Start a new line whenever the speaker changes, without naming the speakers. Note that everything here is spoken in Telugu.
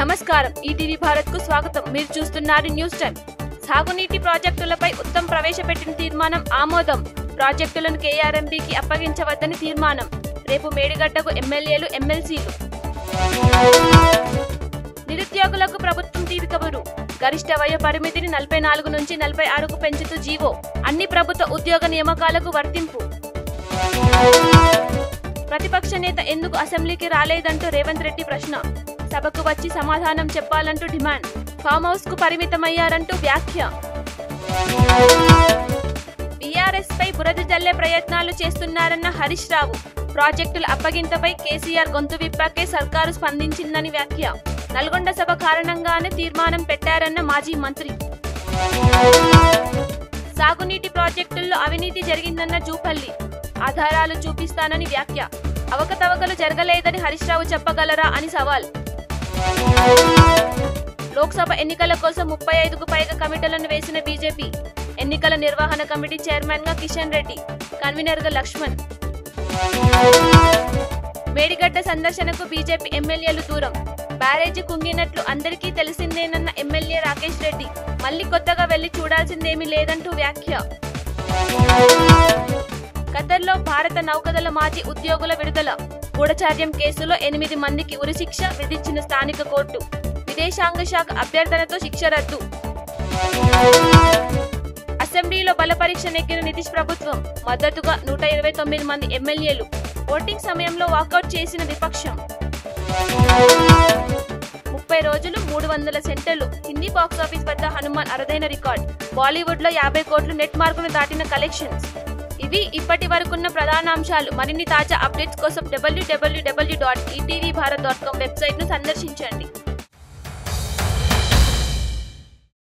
నమస్కారం ఈటీవీ భారత్ కు స్వాగతం. మీరు చూస్తున్నారు న్యూస్ టైం. సాగునీటి ప్రాజెక్టులపై ఉత్తమ్ ప్రవేశపెట్టిన తీర్మానం ఆమోదం. ప్రాజెక్టులను కేఆర్ఎంబీకి అప్పగించవద్దని తీర్మానం. రేపు మేడిగడ్డకు ఎమ్మెల్యేలు ఎమ్మెల్సీలు. నిరుద్యోగులకు ప్రభుత్వం తీపి కబురు. గరిష్ట వయో పరిమితిని 44 నుంచి 46కు పెంచుతూ జీవో. అన్ని ప్రభుత్వ ఉద్యోగ నియామకాలకు వర్తింపు. ప్రతిపక్ష నేత ఎందుకు అసెంబ్లీకి రాలేదంటూ రేవంత్ రెడ్డి ప్రశ్న. సభకు వచ్చి సమాధానం చెప్పాలంటూ డిమాండ్. ఫామ్ హౌస్ కు పరిమితమయ్యారంటూ వ్యాఖ్య. బీఆర్ఎస్ పై బురద జల్లే ప్రయత్నాలు చేస్తున్నారన్న హరీష్ రావు. ప్రాజెక్టుల అప్పగింతపై కేసీఆర్ గొంతు విప్పాకే సర్కారు స్పందించిందని వ్యాఖ్య. నల్గొండ సభ కారణంగానే తీర్మానం పెట్టారన్న మాజీ మంత్రి. సాగునీటి ప్రాజెక్టుల్లో అవినీతి జరిగిందన్న జూపల్లి. ఆధారాలు చూపిస్తానని వ్యాఖ్య. అవకతవకలు జరగలేదని హరీష్ రావు చెప్పగలరా అని సవాల్. లోక్సభ ఎన్నికల కోసం 35కు పైగా కమిటీలను వేసిన బీజేపీ. ఎన్నికల నిర్వహణ కమిటీ చైర్మన్ గా కిషన్ రెడ్డి, కన్వీనర్ గా లక్ష్మణ్. మేడిగడ్డ సందర్శనకు బీజేపీ ఎమ్మెల్యేలు దూరం. బ్యారేజీ కుంగినట్లు అందరికీ తెలిసిందేనన్న ఎమ్మెల్యే రాకేష్ రెడ్డి. మళ్లీ కొత్తగా వెళ్లి చూడాల్సిందేమీ లేదంటూ వ్యాఖ్య. ఖతర్లో భారత నౌకదళ మాజీ ఉద్యోగుల విడుదల. గూఢచార్యం కేసులో 8 మందికి ఉరిశిక్ష విధించిన స్థానిక కోర్టు. విదేశాంగ శాఖ అభ్యర్థనతో శిక్ష రద్దు. అసెంబ్లీలో బలపరీక్ష నెగ్గిన నితీష్ ప్రభుత్వం. మద్దతుగా 129 మంది ఎమ్మెల్యేలు. ఓటింగ్ సమయంలో వాకౌట్ చేసిన విపక్షం. 30 రోజులు 300 సెంటర్లు. హిందీ బాక్సాఫీస్ వద్ద హనుమాన్ అరుదైన రికార్డ్. బాలీవుడ్ లో 50 కోట్లు నెట్ మార్కును దాటిన కలెక్షన్స్. ఇవి ఇప్పటి వరకున్న ప్రధాన అంశాలు. మరిన్ని తాజా అప్డేట్స్ కోసం www.etvbharat.com వెబ్సైట్ ను సందర్శించండి.